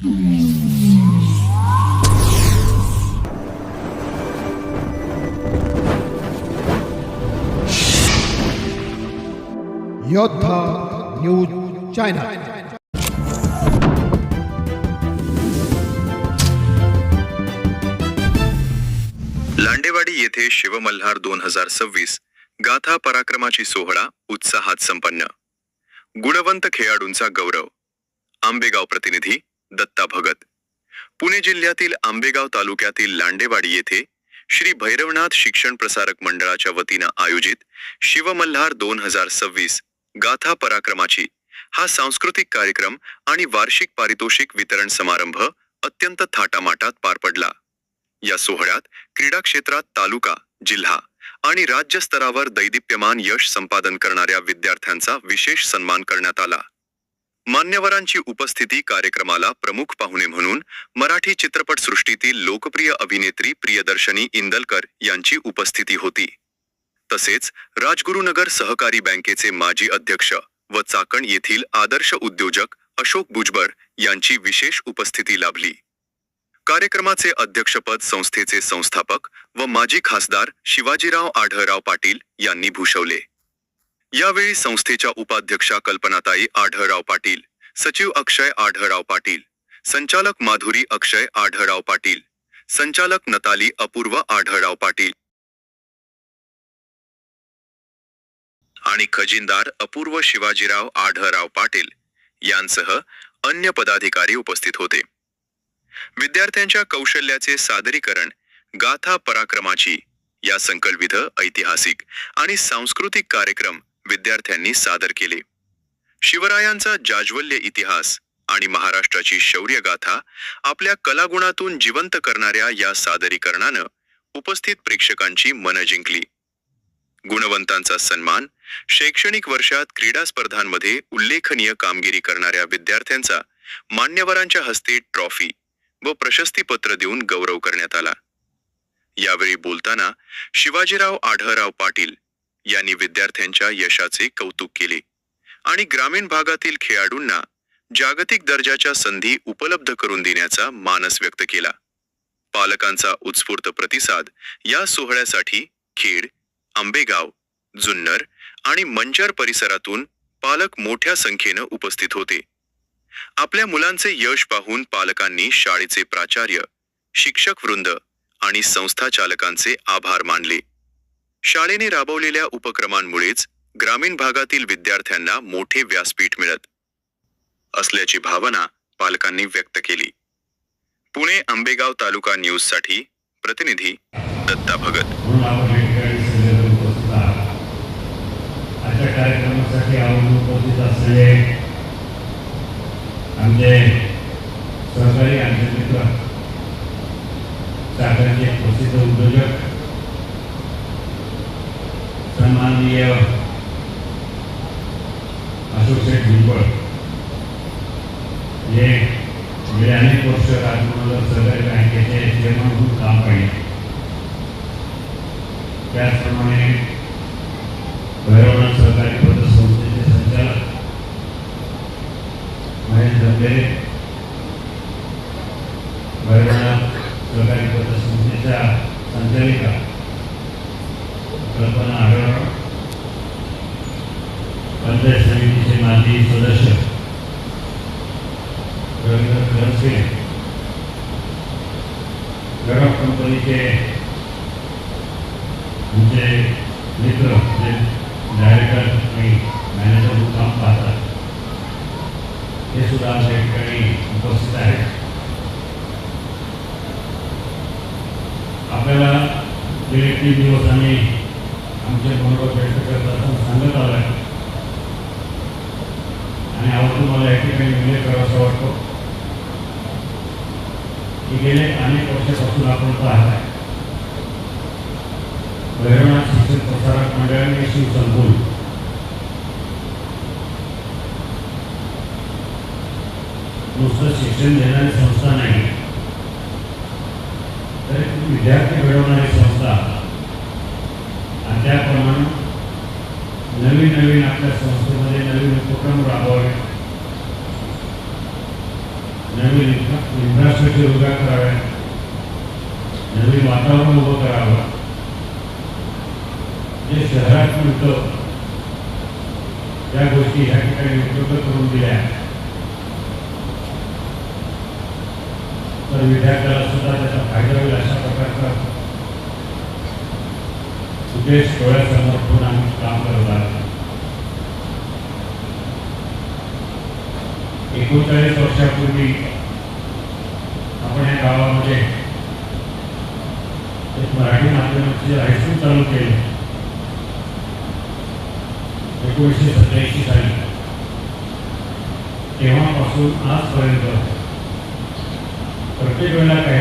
योद्धा news channel. Landewadi येथे शिवमल्हार 2026 गाथा पराक्रमाची सोहळा उत्साहात संपन्न। गुणवंत खेळाडूंचा गौरव। आंबेगाव प्रतिनिधी दत्ता भगत। पुणे जिल्ह्यातील आंबेगाव तालुक्यातील लांडेवाडी येथे श्री भैरवनाथ शिक्षण प्रसारक मंडळाच्या वतीने आयोजित शिवमल्हार 2026 गाथा पराक्रमाची हा सांस्कृतिक कार्यक्रम आणि वार्षिक पारितोषिक वितरण समारंभ अत्यंत थाटामाटात पार पडला। या सोहळ्यात क्रीडा क्षेत्रात तालुका, जिल्हा आणि राज्य स्तरावर दैदिप्यमान यश संपादन करणाऱ्या विद्यार्थ्यांचा विशेष सन्मान करण्यात आला। मान्यवरांची उपस्थिती कार्यक्रमाला प्रमुख पाहुणे म्हणून मराठी चित्रपटसृष्टीतील लोकप्रिय अभिनेत्री प्रियदर्शनी इंदलकर यांची उपस्थिती होती। तसेच राजगुरुनगर सहकारी बँकेचे माजी अध्यक्ष व चाकण येथील आदर्श उद्योजक अशोक भुजबळ यांची विशेष उपस्थिती लाभली। कार्यक्रमाचे अध्यक्षपद संस्थेचे संस्थापक व माजी खासदार शिवाजीराव आढळराव पाटील यांनी भूषवले। यावेळी संस्थेच्या उपाध्यक्षा कल्पनाताई आढळराव पाटील, सचिव अक्षय आढळराव पाटील, संचालक माधुरी अक्षय आढळराव पाटील, संचालक नताली अपूर्व आढळराव पाटील आणि खजिनदार अपूर्व शिवाजीराव आढळराव पाटील यांसह अन्य पदाधिकारी उपस्थित होते। विद्यार्थ्यांच्या कौशल्याचे सादरीकरण गाथा पराक्रमाची या संकल्पित ऐतिहासिक आणि सांस्कृतिक कार्यक्रम विद्यार्थ्यांनी सादर केले। शिवरायांचा जाज्वल्य इतिहास आणि महाराष्ट्राची शौर्य गाथा आपल्या कलागुणातून जिवंत करणाऱ्या या सादरीकरणानं उपस्थित प्रेक्षकांची मनं जिंकली। गुणवंतांचा सन्मान, शैक्षणिक वर्षात क्रीडा स्पर्धांमध्ये उल्लेखनीय कामगिरी करणाऱ्या विद्यार्थ्यांचा मान्यवरांच्या हस्ते ट्रॉफी व प्रशस्तीपत्र देऊन गौरव करण्यात आला। यावेळी बोलताना शिवाजीराव आढळराव पाटील यांनी विद्यार्थ्यांच्या यशाचे कौतुक केले आणि ग्रामीण भागातील खेळाडूंना जागतिक दर्जाच्या संधी उपलब्ध करून देण्याचा मानस व्यक्त केला। पालकांचा उत्स्फूर्त प्रतिसाद या सोहळ्यासाठी खेड, आंबेगाव, जुन्नर आणि मंचर परिसरातून पालक मोठ्या संख्येने उपस्थित होते। आपल्या मुलांचे यश पाहून पालकांनी शाळेचे प्राचार्य, शिक्षक वृंद आणि संस्था चालकांचे आभार मानले। शाळेने राबवलेल्या उपक्रमांमुळेच ग्रामीण भागातील विद्यार्थ्यांना मोठे व्यासपीठ मिळत असल्याची भावना पालकांनी व्यक्त केली। पुणे आंबेगाव तालुका न्यूज साठी प्रतिनिधी दत्ता भगत। आजच्या कार्यक्रमासाठी आवर्जून उपस्थित असलेले आमचे सहकारी, आमचे मित्र, चाकणचे प्रसिद्ध उद्योजक सन्माननीय अशोक शेठ भुजबळ, जे गेले अनेक वर्ष राजगुरुनगर सहकारी बँकेचे चेअरमन म्हणून काम पाहिले। त्याचप्रमाणे भैरवनाथ सहकारी पतसंस्थेचे संचालक महेश धनगरे, भैरवनाथ सहकारी पतसंस्थेच्या संचालिका कल्पना आढळराव, पंचायत समितीचे माजी सदस्य रवींद्र खरसे, गडफ कंपनीचे आमचे मित्र जे डायरेक्टर आणि मॅनेजर म्हणून काम पाहतात, हे सुद्धा आमच्या ठिकाणी उपस्थित आहेत। आपल्याला गेले 3 दिवस आम्ही आमचे मनोबल व्यक्त करत असताना सांगत आलो आहे आणि आवर्जून मला या ठिकाणी उल्लेख करावासा वाटतो की गेले अनेक वर्षापासून आपण पाहत आहे भैरवनाथ शिक्षण प्रसारक मंडळाने शिवसंकुल नुसतं शिक्षण देणारी संस्था नाही, तर विद्यार्थी घडवणारी संस्था आणि त्याप्रमाणे नवीन आपल्या संस्थेमध्ये नवीन उपक्रम राबवावे नवीन इन्फ्रास्ट्रक्चर उभ्या कराव्या, नवीन वातावरण उभं करावं. जे शहरात मिळतं त्या गोष्टी ह्या ठिकाणी उपलब्ध करून दिल्या तर विद्यार्थ्याला सुद्धा त्याचा फायदा होईल अशा प्रकारचा उद्देश डोळ्यासमोर ठेवून आम्ही काम करत आहोत. 39 वर्षापूर्वी आपण या गावामध्ये एक मराठी माध्यमाचे हायस्कूल चालू केले 1987 साली. तेव्हापासून आजपर्यंत प्रत्येक वेळेला काही